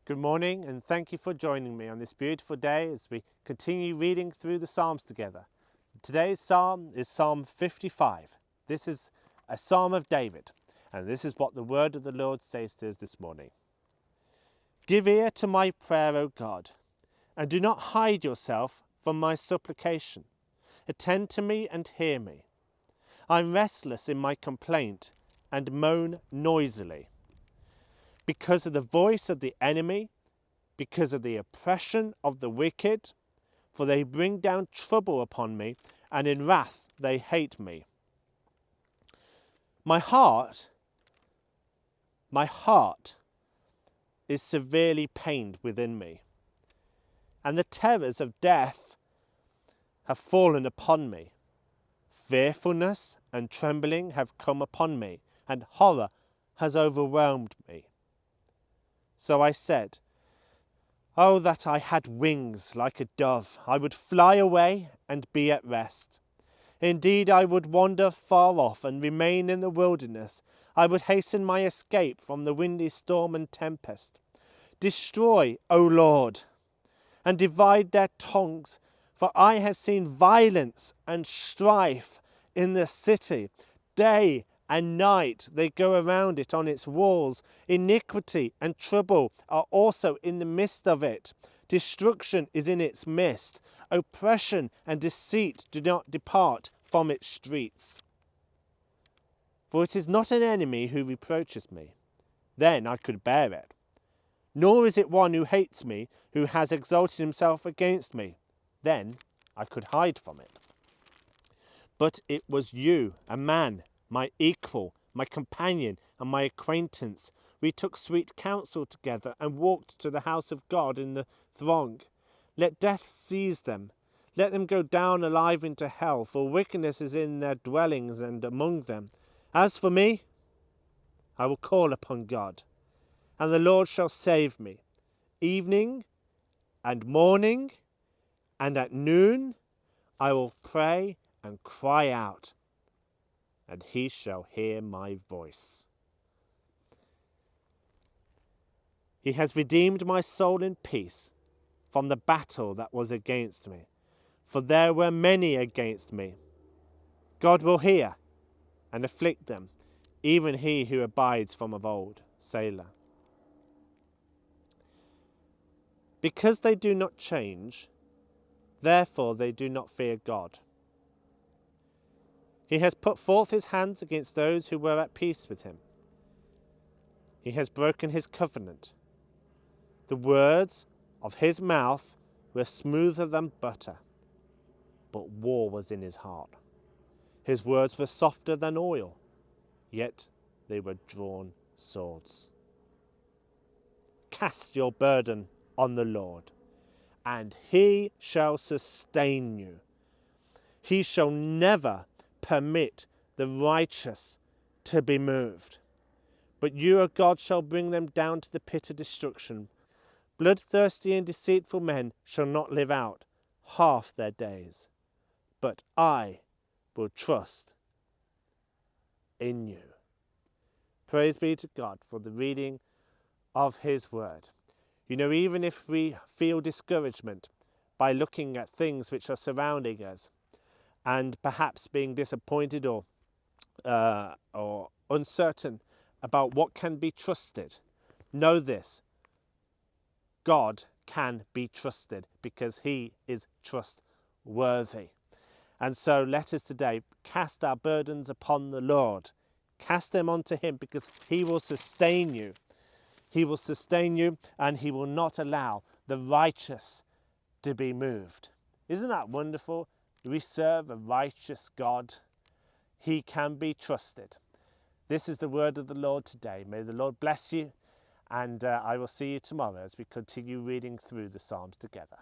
Good morning, and thank you for joining me on this beautiful day as we continue reading through the Psalms together. Today's Psalm is Psalm 55. This is a Psalm of David, and this is what the word of the Lord says to us this morning. Give ear to my prayer, O God, and do not hide yourself from my supplication. Attend to me and hear me. I am restless in my complaint and moan noisily. Because of the voice of the enemy, because of the oppression of the wicked, for they bring down trouble upon me, and in wrath they hate me. My heart is severely pained within me, and the terrors of death have fallen upon me. Fearfulness and trembling have come upon me, and horror has overwhelmed me. So I said, Oh, that I had wings like a dove! I would fly away and be at rest. Indeed, I would wander far off and remain in the wilderness. I would hasten my escape from the windy storm and tempest. Destroy, O Lord, and divide their tongues, for I have seen violence and strife in the city. Day and night they go around it on its walls. Iniquity and trouble are also in the midst of it. Destruction is in its midst. Oppression and deceit do not depart from its streets. For it is not an enemy who reproaches me. Then I could bear it. Nor is it one who hates me, who has exalted himself against me. Then I could hide from it. But it was you, a man, my equal, my companion, and my acquaintance. We took sweet counsel together and walked to the house of God in the throng. Let death seize them. Let them go down alive into hell, for wickedness is in their dwellings and among them. As for me, I will call upon God, and the Lord shall save me. Evening and morning and at noon I will pray and cry out, and he shall hear my voice. He has redeemed my soul in peace from the battle that was against me, for there were many against me. God will hear and afflict them, even he who abides from of old. Selah. Because they do not change, therefore they do not fear God. He has put forth his hands against those who were at peace with him. He has broken his covenant. The words of his mouth were smoother than butter, but war was in his heart. His words were softer than oil, yet they were drawn swords. Cast your burden on the Lord, and he shall sustain you. He shall never permit the righteous to be moved. But you, O God, shall bring them down to the pit of destruction. Bloodthirsty and deceitful men shall not live out half their days. But I will trust in you. Praise be to God for the reading of his word. You know, even if we feel discouragement by looking at things which are surrounding us, and perhaps being disappointed or uncertain about what can be trusted, know this: God can be trusted because he is trustworthy. And so let us today cast our burdens upon the Lord. Cast them onto him because he will sustain you. He will sustain you, and he will not allow the righteous to be moved. Isn't that wonderful? We serve a righteous God. He can be trusted. This is the word of the Lord today. May the Lord bless you, and I will see you tomorrow as we continue reading through the Psalms together.